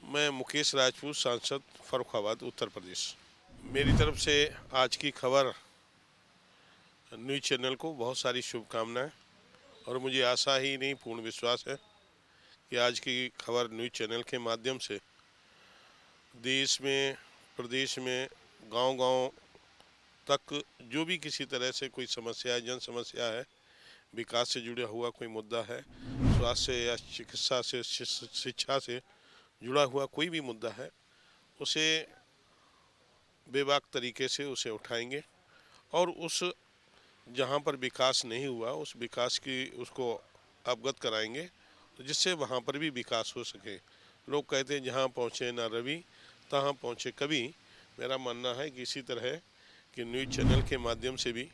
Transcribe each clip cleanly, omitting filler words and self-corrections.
मैं मुकेश राजपूत, सांसद फर्रुखाबाद, उत्तर प्रदेश। मेरी तरफ से आज की खबर न्यूज़ चैनल को बहुत सारी शुभकामनाएं, और मुझे आशा ही नहीं पूर्ण विश्वास है कि आज की खबर न्यूज़ चैनल के माध्यम से देश में, प्रदेश में, गांव-गांव तक जो भी किसी तरह से कोई समस्या है, जन समस्या है, विकास से जुड़ा हुआ कोई मुद्दा है, स्वास्थ्य या चिकित्सा से, शिक्षा से जुड़ा हुआ कोई भी मुद्दा है, उसे बेबाक तरीके से उसे उठाएंगे और उस जहाँ पर विकास नहीं हुआ उस विकास की उसको अवगत कराएंगे, जिससे वहाँ पर भी विकास हो सके। लोग कहते हैं जहाँ पहुँचे ना रवि तहाँ पहुँचे कभी। मेरा मानना है कि इसी तरह कि न्यूज़ चैनल के माध्यम से भी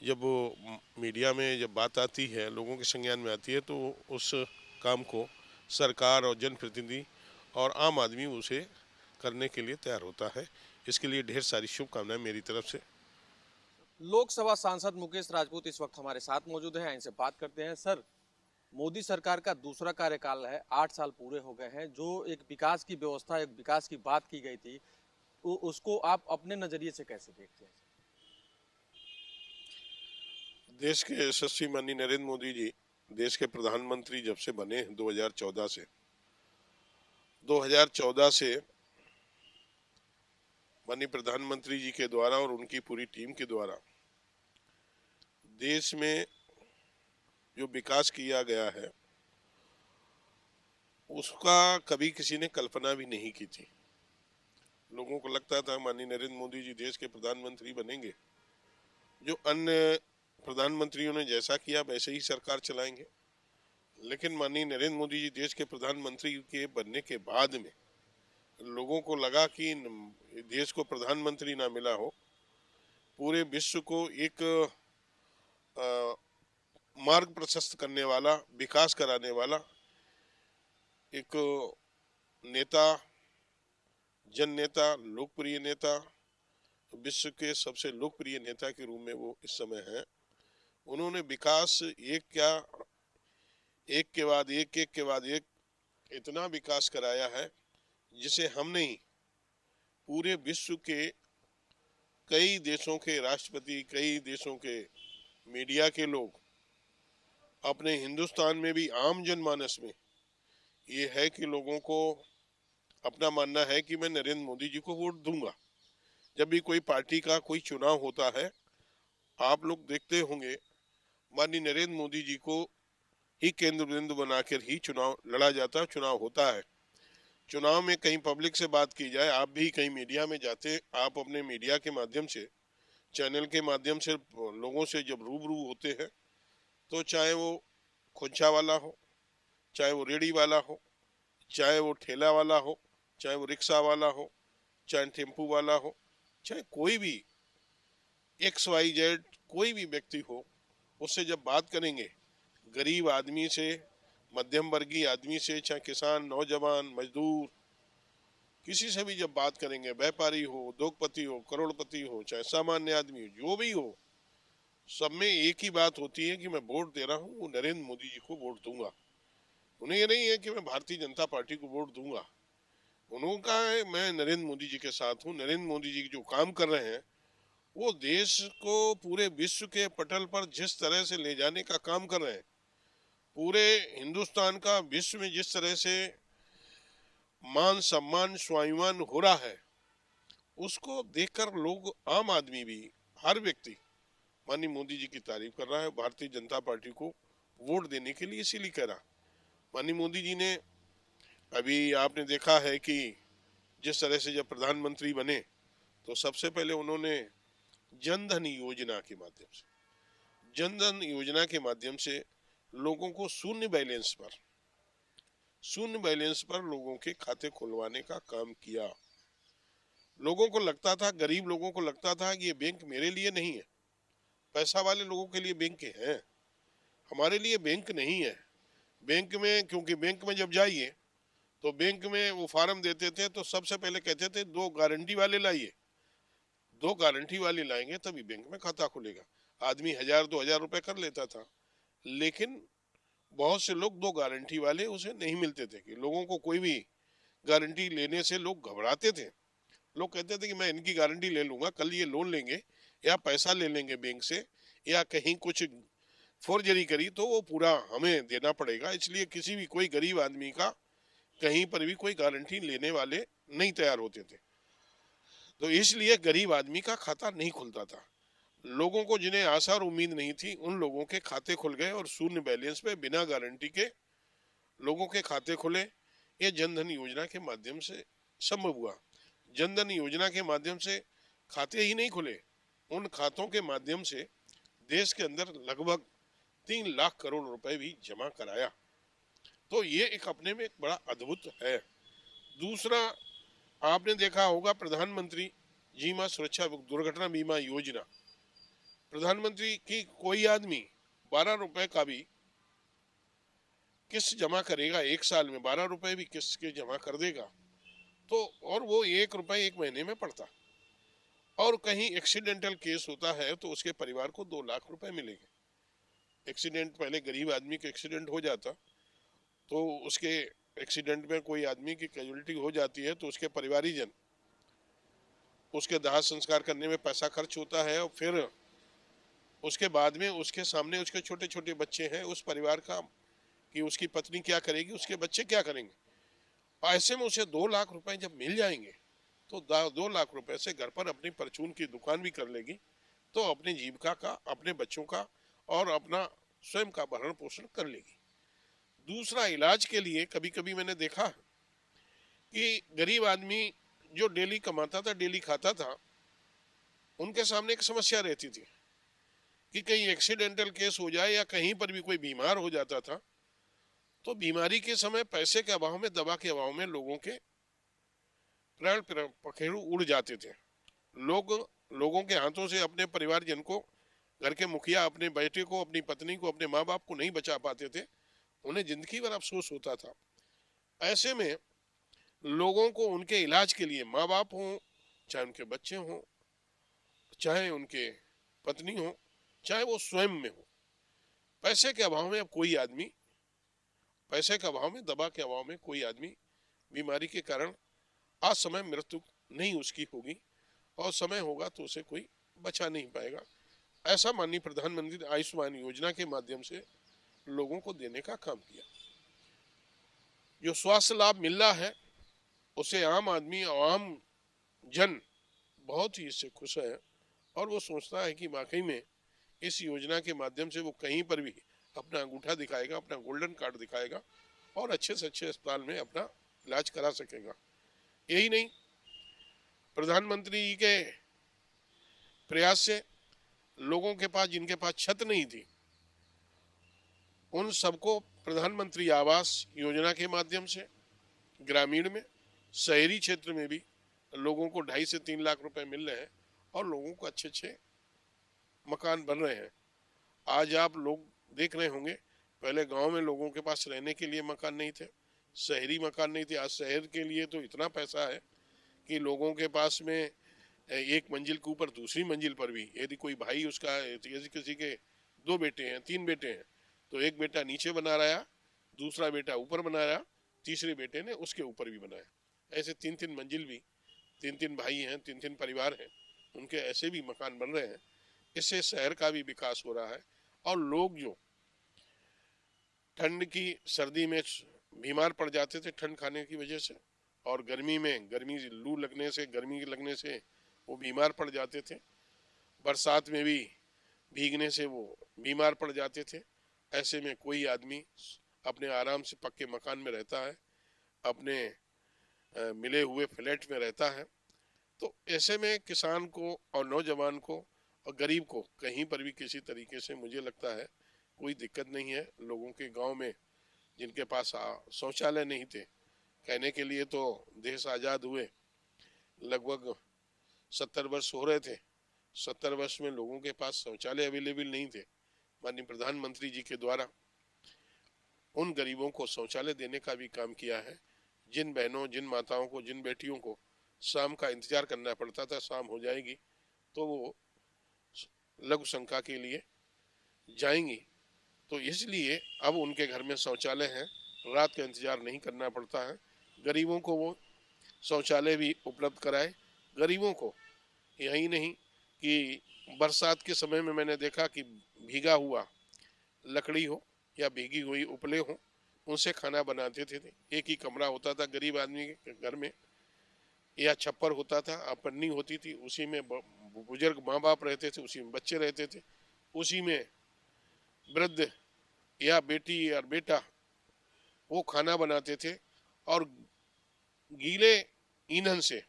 जब वो मीडिया में जब बात आती है, लोगों के संज्ञान में आती है, तो उस काम को सरकार और जनप्रतिनिधि और आम आदमी उसे करने के लिए तैयार होता है। इसके लिए ढेर सारी शुभकामनाएं मेरी तरफ से। लोकसभा सांसद मुकेश राजपूत इस वक्त हमारे साथ मौजूद हैं। इनसे बात करते हैं। सर, मोदी सरकार का दूसरा कार्यकाल है, 8 साल पूरे हो गए हैं। जो एक विकास की व्यवस्था, एक विकास की बात की गई थी, उसको आप अपने नजरिए से कैसे देखते हैं? देश के यशस्वी माननीय नरेंद्र मोदी जी देश के प्रधानमंत्री जब से बने 2014 से माननीय प्रधानमंत्री जी के द्वारा और उनकी पूरी टीम के द्वारा देश में जो विकास किया गया है उसका कभी किसी ने कल्पना भी नहीं की थी। लोगों को लगता था माननीय नरेंद्र मोदी जी देश के प्रधानमंत्री बनेंगे, जो अन्य प्रधानमंत्रियों ने जैसा किया वैसे ही सरकार चलाएंगे। लेकिन माननीय नरेंद्र मोदी जी देश के प्रधानमंत्री के बनने के बाद में लोगों को लगा कि देश को प्रधानमंत्री ना मिला हो, पूरे विश्व को एक मार्ग प्रशस्त करने वाला, विकास कराने वाला एक नेता, जन नेता, लोकप्रिय नेता, विश्व के सबसे लोकप्रिय नेता के रूप में वो इस समय हैं। उन्होंने विकास एक के बाद एक इतना विकास कराया है जिसे हम नहीं, पूरे विश्व के कई देशों के राष्ट्रपति, कई देशों के मीडिया के लोग, अपने हिंदुस्तान में भी आम जनमानस में ये है कि लोगों को अपना मानना है कि मैं नरेंद्र मोदी जी को वोट दूंगा। जब भी कोई पार्टी का कोई चुनाव होता है, आप लोग देखते होंगे माननीय नरेंद्र मोदी जी को ही केंद्र बिंदु बनाकर ही चुनाव लड़ा जाता है, चुनाव होता है। चुनाव में कहीं पब्लिक से बात की जाए, आप भी कहीं मीडिया में जाते, आप अपने मीडिया के माध्यम से, चैनल के माध्यम से लोगों से जब रूबरू होते हैं, तो चाहे वो खुंचा वाला हो, चाहे वो रेड़ी वाला हो, चाहे वो ठेला वाला हो, चाहे वो रिक्शा वाला हो, चाहे टेम्पू वाला हो, चाहे कोई भी XYZ कोई भी व्यक्ति हो, उससे जब बात करेंगे, गरीब आदमी से, मध्यम वर्गीय आदमी से, चाहे किसान, नौजवान, मजदूर, किसी से भी जब बात करेंगे, व्यापारी हो, उद्योगपति हो, करोड़पति हो, चाहे सामान्य आदमी हो, जो भी हो, सब में एक ही बात होती है कि मैं वोट दे रहा हूँ, वो नरेंद्र मोदी जी को वोट दूंगा। उन्हें ये नहीं है कि मैं भारतीय जनता पार्टी को वोट दूंगा। उनका है मैं नरेंद्र मोदी जी के साथ हूँ। नरेंद्र मोदी जी जो काम कर रहे हैं वो देश को पूरे विश्व के पटल पर जिस तरह से ले जाने का काम कर रहे हैं, पूरे हिंदुस्तान का विश्व में जिस तरह से मान सम्मान स्वाभिमान हो रहा है, उसको देखकर लोग, आम आदमी भी, हर व्यक्ति माननीय मोदी जी की तारीफ कर रहा है, भारतीय जनता पार्टी को वोट देने के लिए इसीलिए कह रहा। माननीय मोदी जी ने, अभी आपने देखा है कि जिस तरह से जब प्रधानमंत्री बने तो सबसे पहले उन्होंने जनधन योजना के माध्यम से, जनधन योजना के माध्यम से लोगों को शून्य बैलेंस पर लोगों के खाते खुलवाने का काम किया। लोगों को लगता था, गरीब लोगों को लगता था कि ये बैंक मेरे लिए नहीं है, पैसा वाले लोगों के लिए बैंक है, हमारे लिए बैंक नहीं है। बैंक में, क्योंकि बैंक में जब जाइए तो बैंक में वो फार्म देते थे तो सबसे पहले कहते थे 2 गारंटी वाले लाइए, 2 गारंटी वाले लाएंगे तभी बैंक में खाता खुलेगा। आदमी 1000-2000 रुपए कर लेता था, लेकिन बहुत से लोग 2 गारंटी वाले उसे नहीं मिलते थे कि लोगों को कोई भी गारंटी लेने से लोग घबराते थे। लोग कहते थे कि मैं इनकी गारंटी ले लूंगा, कल ये लोन लेंगे या पैसा ले लेंगे बैंक से या कहीं कुछ फोर्जरी करी तो वो पूरा हमें देना पड़ेगा, इसलिए किसी भी कोई गरीब आदमी का कहीं पर भी कोई गारंटी लेने वाले नहीं तैयार होते थे। तो इसलिए गरीब आदमी का खाता नहीं खुलता था। लोगों को जिन्हें आशा और उम्मीद नहीं थी उन लोगों के खाते खुल गए और शून्य बैलेंस पे बिना गारंटी के लोगों के खाते खुले। ये जनधन योजना के माध्यम से संभव हुआ। जनधन योजना के माध्यम से खाते ही नहीं खुले, उन खातों के माध्यम से देश के अंदर लगभग 3 लाख करोड़ रुपए भी जमा कराया। तो ये एक अपने में एक बड़ा अद्भुत है। दूसरा, आपने देखा होगा प्रधानमंत्री जीवन सुरक्षा दुर्घटना बीमा योजना, प्रधानमंत्री की कोई आदमी 12 रुपए का भी किस्त जमा करेगा, 1 साल में 12 रुपए भी किस्त के जमा कर देगा, तो और वो 1 रुपए 1 महीने में पड़ता। और कहीं एक्सीडेंटल केस होता है तो उसके परिवार को 2 लाख रुपए मिलेंगे। एक्सीडेंट, पहले गरीब आदमी का एक्सीडेंट हो जाता तो उसके एक्सीडेंट में कोई आदमी की कैजुअलिटी हो जाती है तो उसके परिवारीजन, उसके दाह संस्कार करने में पैसा खर्च होता है और फिर उसके बाद में उसके सामने उसके छोटे छोटे बच्चे हैं उस परिवार का, कि उसकी पत्नी क्या करेगी, उसके बच्चे क्या करेंगे। ऐसे में उसे 2 लाख रुपए जब मिल जाएंगे तो 2 लाख रुपए से घर पर अपनी परचून की दुकान भी कर लेगी, तो अपनी जीविका का, अपने बच्चों का और अपना स्वयं का भरण पोषण कर लेगी। दूसरा, इलाज के लिए कभी कभी मैंने देखा कि गरीब आदमी जो डेली कमाता था, डेली खाता था, उनके सामने एक समस्या रहती थी कि कहीं एक्सीडेंटल केस हो जाए या कहीं पर भी कोई बीमार हो जाता था तो बीमारी के समय पैसे के अभाव में, दवा के अभाव में लोगों के प्राण पखेरु उड़ जाते थे। लोगों के हाथों से अपने परिवारजन को, घर के मुखिया अपने बेटे को, अपनी पत्नी को, अपने माँ बाप को नहीं बचा पाते थे, उन्हें जिंदगी भर अफसोस होता था। ऐसे में लोगों को उनके इलाज के लिए, माँ बाप हों, चाहे उनके बच्चे हों, चाहे उनके पत्नी हो, चाहे वो स्वयं में हो, पैसे के अभाव में अब कोई आदमी, पैसे के अभाव में, दवा के अभाव में कोई आदमी बीमारी के कारण आज समय मृत्यु नहीं उसकी होगी और समय होगा तो उसे कोई बचा नहीं पाएगा। ऐसा माननीय प्रधानमंत्री आयुष्मान योजना के माध्यम से लोगों को देने का काम किया। जो स्वास्थ्य लाभ मिल रहा है उसे आम आदमी, आम जन बहुत ही इससे खुश है और वो सोचता है कि वाकई में इस योजना के माध्यम से वो कहीं पर भी अपना अंगूठा दिखाएगा, अपना गोल्डन कार्ड दिखाएगा और अच्छे से अच्छे अस्पताल में अपना इलाज करा सकेगा। यही नहीं, प्रधानमंत्री के प्रयास से लोगों के पास, जिनके पास छत नहीं थी, उन सबको प्रधानमंत्री आवास योजना के माध्यम से ग्रामीण में, शहरी क्षेत्र में भी लोगों को 2.5 से 3 लाख रुपए मिल रहे हैं और लोगों को अच्छे अच्छे मकान बन रहे हैं। आज आप लोग देख रहे होंगे, पहले गांव में लोगों के पास रहने के लिए मकान नहीं थे, शहरी मकान नहीं थे। आज शहर के लिए तो इतना पैसा है कि लोगों के पास में एक मंजिल के ऊपर दूसरी मंजिल पर भी, यदि कोई भाई उसका, यदि किसी के 2 बेटे हैं, 3 बेटे हैं, तो एक बेटा नीचे बना रहा, दूसरा बेटा ऊपर बना रहा, तीसरे बेटे ने उसके ऊपर भी बनाया। ऐसे 3-3 मंजिल भी, 3-3 भाई हैं, 3-3 परिवार हैं, उनके ऐसे भी मकान बन रहे हैं। इससे शहर का भी विकास हो रहा है और लोग जो ठंड की, सर्दी में बीमार पड़ जाते थे ठंड खाने की वजह से, और गर्मी में, गर्मी लू लगने से, गर्मी लगने से वो बीमार पड़ जाते थे, बरसात में भी भीगने से वो बीमार पड़ जाते थे। ऐसे में कोई आदमी अपने आराम से पक्के मकान में रहता है, अपने मिले हुए फ्लैट में रहता है। तो ऐसे में किसान को और नौजवान को और गरीब को कहीं पर भी किसी तरीके से मुझे लगता है कोई दिक्कत नहीं है। लोगों के गांव में जिनके पास शौचालय नहीं थे, कहने के लिए तो देश आज़ाद हुए लगभग 70 वर्ष हो रहे थे, 70 वर्ष में लोगों के पास शौचालय अवेलेबल नहीं थे। माननीय प्रधानमंत्री जी के द्वारा उन गरीबों को शौचालय देने का भी काम किया है। जिन बहनों, जिन माताओं को, जिन बेटियों को शाम का इंतजार करना पड़ता था, शाम हो जाएगी तो वो लघु शंका के लिए जाएंगी, तो इसलिए अब उनके घर में शौचालय है, रात का इंतजार नहीं करना पड़ता है। गरीबों को वो शौचालय भी उपलब्ध कराए। गरीबों को यही नहीं कि बरसात के समय में मैंने देखा कि भीगा हुआ लकड़ी हो या भीगी हुई उपले हो, उनसे खाना बनाते थे। एक ही कमरा होता था गरीब आदमी के घर में, या छप्पर होता था, पन्नी होती थी, उसी में बुजुर्ग माँ बाप रहते थे, उसी में बच्चे रहते थे, उसी में वृद्ध या बेटी या बेटा वो खाना बनाते थे। और गीले ईंधन से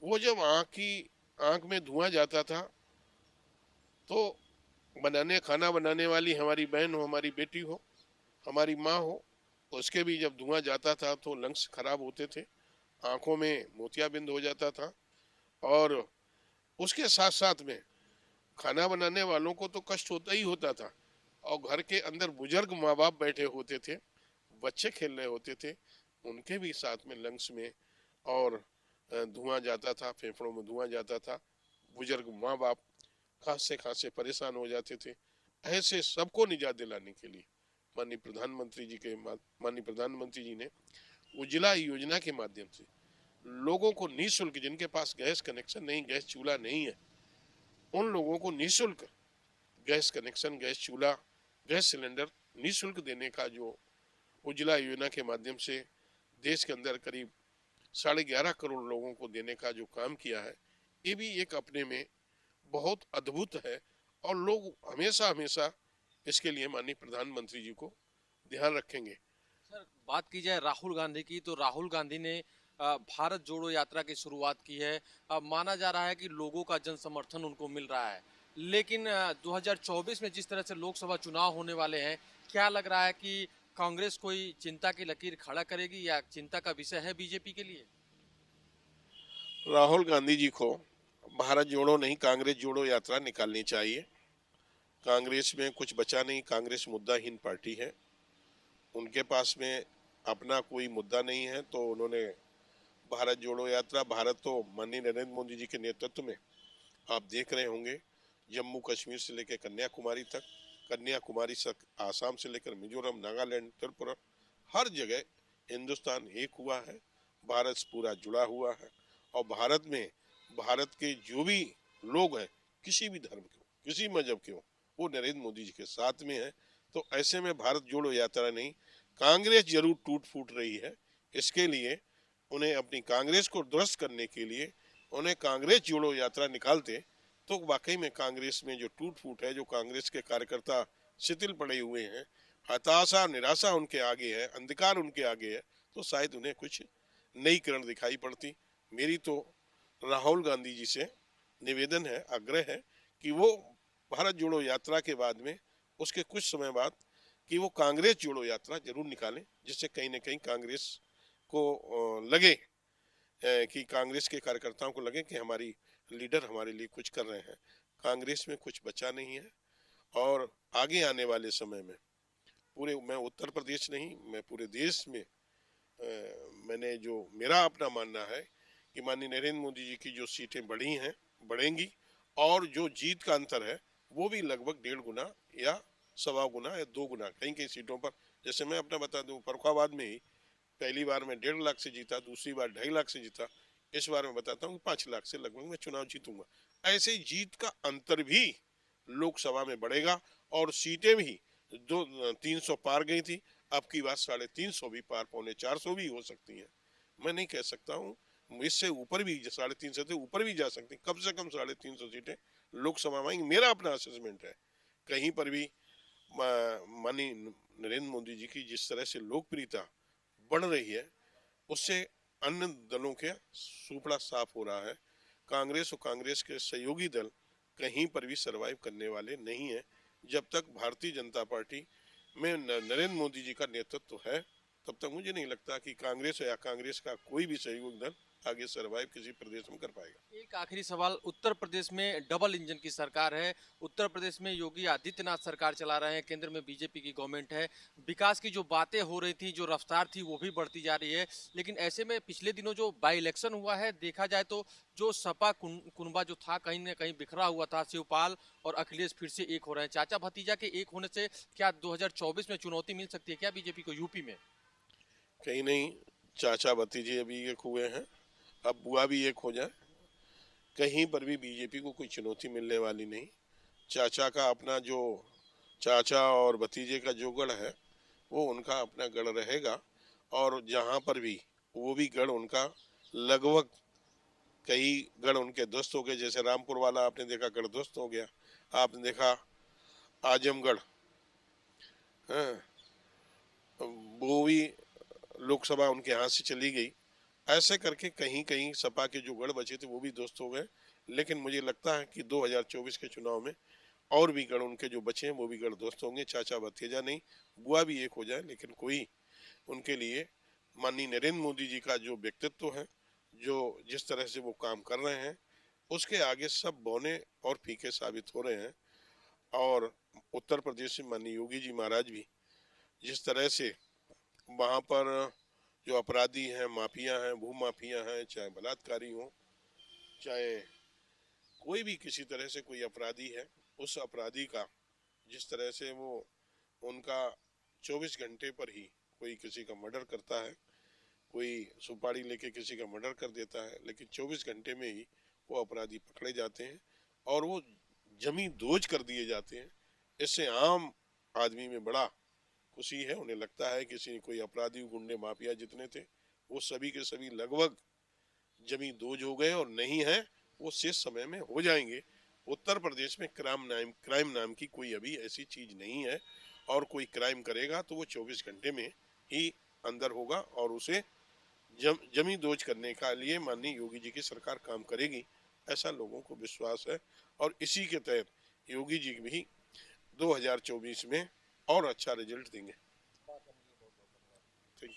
वो जब आंख में धुआं जाता था, तो खाना बनाने वाली हमारी बहन हो, हमारी बेटी हो, हमारी माँ हो, उसके भी जब धुआं जाता था तो लंग्स खराब होते थे, आंखों में मोतियाबिंद हो जाता था। और उसके साथ साथ में खाना बनाने वालों को तो कष्ट होता ही होता था, और घर के अंदर बुजुर्ग माँ बाप बैठे होते थे, बच्चे खेल रहे होते थे, उनके भी साथ में लंग्स में और धुआं जाता था, फेफड़ों में धुआं जाता था। बुजुर्ग माँ बाप खांसते खांसते परेशान हो जाते थे। ऐसे सबको निजात दिलाने के लिए माननीय प्रधानमंत्री जी ने उज्ज्वला योजना के माध्यम से लोगों को निःशुल्क, जिनके पास गैस कनेक्शन नहीं, गैस चूल्हा नहीं है, उन लोगों को निःशुल्क गैस कनेक्शन, गैस चूल्हा, गैस सिलेंडर निःशुल्क देने का जो उज्ज्वला योजना के माध्यम से देश के अंदर करीब 11.5 करोड़ लोगों को देने का जो काम किया है, ये भी एक अपने में बहुत अद्भुत है। और लोग हमेशा हमेशा इसके लिए माननीय प्रधानमंत्री जी को ध्यान रखेंगे। सर, बात की जाए राहुल गांधी की, तो राहुल गांधी ने भारत जोड़ो यात्रा की शुरुआत की है। माना जा रहा है कि लोगों का जन समर्थन उनको मिल रहा है, लेकिन 2024 में जिस तरह से लोकसभा चुनाव होने वाले हैं, क्या लग रहा है कि कांग्रेस कोई चिंता की लकीर खड़ा करेगी या चिंता का विषय है बीजेपी के लिए? राहुल गांधी जी को भारत जोड़ो नहीं, कांग्रेस जोड़ो यात्रा निकालनी चाहिए। कांग्रेस में कुछ बचा नहीं, कांग्रेस मुद्दाहीन पार्टी है, उनके पास में अपना कोई मुद्दा नहीं है, तो उन्होंने भारत जोड़ो यात्रा, भारत तो माननीय नरेंद्र मोदी जी के नेतृत्व में आप देख रहे होंगे, जम्मू कश्मीर से लेकर कन्याकुमारी तक, कन्याकुमारी से आसाम से लेकर मिजोरम, नागालैंड, त्रिपुरा, हर जगह हिंदुस्तान एक हुआ है, भारत पूरा जुड़ा हुआ है। और भारत में भारत के जो भी लोग हैं, किसी भी धर्म के हो, किसी मजहब के हो, वो नरेंद्र मोदी जी के साथ में है। तो ऐसे में भारत जोड़ो यात्रा नहीं, कांग्रेस जरूर टूट फूट रही है। इसके लिए उन्हें अपनी कांग्रेस को दुरुस्त करने के लिए उन्हें कांग्रेस जोड़ो यात्रा निकालते, तो वाकई में कांग्रेस में जो टूट फूट है, जो कांग्रेस के कार्यकर्ता शिथिल पड़े हुए हैं, हताशा निराशा उनके आगे है, अंधकार उनके आगे है, तो शायद उन्हें कुछ नई किरण दिखाई पड़ती। मेरी तो राहुल गांधी जी से निवेदन है, आग्रह है कि वो भारत जोड़ो यात्रा के बाद में, उसके कुछ समय बाद, कि वो कांग्रेस जोड़ो यात्रा जरूर निकालें, जिससे कहीं ना कहीं कांग्रेस को लगे कि कांग्रेस के कार्यकर्ताओं को लगे कि हमारी लीडर हमारे लिए कुछ कर रहे हैं। कांग्रेस में कुछ बचा नहीं है, और आगे आने वाले समय में मैं उत्तर प्रदेश नहीं, मैं पूरे देश में मैंने जो मेरा अपना मानना है कि माननीय नरेंद्र मोदी जी की जो सीटें बढ़ी हैं, बढ़ेंगी, और जो जीत का अंतर है वो भी लगभग 1.5 गुना या 1.25 गुना या 2 गुना कहीं कहीं सीटों पर। जैसे मैं अपना बता दूं, फर्रुखाबाद में ही पहली बार मैं 1.5 लाख से जीता, दूसरी बार 2.5 लाख से जीता, इस बार मैं बताता हूँ 5 लाख से लगभग मैं चुनाव जीतूंगा। ऐसे जीत का अंतर भी लोकसभा में बढ़ेगा, और सीटें भी 300 पार गई थी, अब की बात 350 भी पार, 350 भी हो सकती है। मैं नहीं कह सकता हूँ, इससे ऊपर भी 350 से ऊपर भी जा सकती, कम से कम 350 सीटें लोकसभा में आएंगी, मेरा अपना असेसमेंट है। कहीं पर भी माननीय नरेंद्र मोदी जी की जिस तरह से लोकप्रियता बढ़ रही है, उससे अन्य दलों के सुपड़ा साफ हो रहा है। कांग्रेस और कांग्रेस के सहयोगी दल कहीं पर भी सरवाइव करने वाले नहीं है। जब तक भारतीय जनता पार्टी में नरेंद्र मोदी जी का नेतृत्व है, तब तक मुझे नहीं लगता कि कांग्रेस या कांग्रेस का कोई भी सहयोगी दल आगे सरवाइव किसी प्रदेश में कर पाएगा। एक आखिरी सवाल, उत्तर प्रदेश में डबल इंजन की सरकार है, उत्तर प्रदेश में योगी आदित्यनाथ सरकार चला रहे हैं, केंद्र में बीजेपी की गवर्नमेंट है, विकास की जो बातें हो रही थी, जो रफ्तार थी, वो भी बढ़ती जा रही है, लेकिन ऐसे में पिछले दिनों जो बाई इलेक्शन हुआ है, देखा जाए तो जो सपा कुनबा जो था, कहीं ना कहीं बिखरा हुआ था। शिवपाल और अखिलेश फिर से एक हो रहे हैं, चाचा भतीजा के एक होने से क्या 2024 में चुनौती मिल सकती है क्या बीजेपी को यूपी में? कहीं नहीं, चाचा भतीजे अभी एक हुए हैं, अब बुआ भी एक हो जाए, कहीं पर भी बीजेपी को कोई चुनौती मिलने वाली नहीं। चाचा का अपना जो चाचा और भतीजे का जो गढ़ है वो उनका अपना गढ़ रहेगा, और जहाँ पर भी वो भी गढ़ उनका लगभग, कई गढ़ उनके ध्वस्त हो गए, जैसे रामपुर वाला आपने देखा गढ़ ध्वस्त हो गया, आपने देखा आजमगढ़, हाँ, वो भी लोकसभा उनके हाथ से चली गई। ऐसे करके कहीं कहीं सपा के जो गढ़ बचे थे वो भी ध्वस्त हो गए। लेकिन मुझे लगता है कि 2024 के चुनाव में और भी गढ़ उनके जो बचे हैं वो भी गढ़ ध्वस्त होंगे। चाचा भतीजा नहीं, बुआ भी एक हो जाए, लेकिन कोई उनके लिए माननीय नरेंद्र मोदी जी का जो व्यक्तित्व है, जो जिस तरह से वो काम कर रहे हैं, उसके आगे सब बौने और फीके साबित हो रहे हैं। और उत्तर प्रदेश में माननीय योगी जी महाराज भी जिस तरह से वहाँ पर जो अपराधी हैं, माफिया हैं, भू माफिया हैं, चाहे बलात्कारी हों, चाहे कोई भी किसी तरह से कोई अपराधी है, उस अपराधी का जिस तरह से वो उनका 24 घंटे पर ही कोई किसी का मर्डर करता है, कोई सुपारी लेके किसी का मर्डर कर देता है, लेकिन 24 घंटे में ही वो अपराधी पकड़े जाते हैं और वो जमी दोज कर दिए जाते हैं। इससे आम आदमी में बड़ा खुशी है। उन्हें लगता है किसी कोई अपराधी, गुंडे, माफिया जितने थे वो सभी के सभी लगभग जमी दोज हो गए, और नहीं है वो शेष समय में हो जाएंगे। उत्तर प्रदेश में क्राइम नाम की कोई अभी ऐसी चीज नहीं है, और कोई क्राइम करेगा तो वो 24 घंटे में ही अंदर होगा, और उसे जमी दोज करने का लिए माननीय योगी जी की सरकार काम करेगी, ऐसा लोगों को विश्वास है। और इसी के तहत योगी जी भी 2024 में और अच्छा रिजल्ट देंगे। Thank you.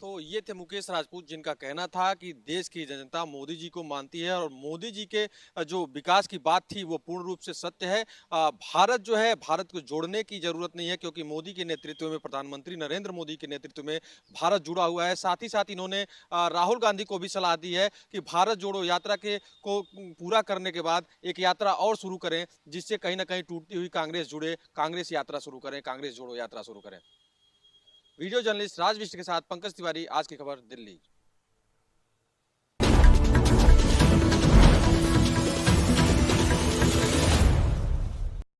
तो ये थे मुकेश राजपूत, जिनका कहना था कि देश की जनता मोदी जी को मानती है और मोदी जी के जो विकास की बात थी वो पूर्ण रूप से सत्य है। भारत जो है, भारत को जोड़ने की जरूरत नहीं है, क्योंकि मोदी के नेतृत्व में, प्रधानमंत्री नरेंद्र मोदी के नेतृत्व में भारत जुड़ा हुआ है। साथ ही साथ इन्होंने राहुल गांधी को भी सलाह दी है कि भारत जोड़ो यात्रा के को पूरा करने के बाद एक यात्रा और शुरू करें, जिससे कहीं ना कहीं टूटती हुई कांग्रेस जुड़े, कांग्रेस यात्रा शुरू करें, कांग्रेस जोड़ो यात्रा शुरू करें। वीडियो जर्नलिस्ट राज विष्ट के साथ पंकज तिवारी, आज की खबर, दिल्ली।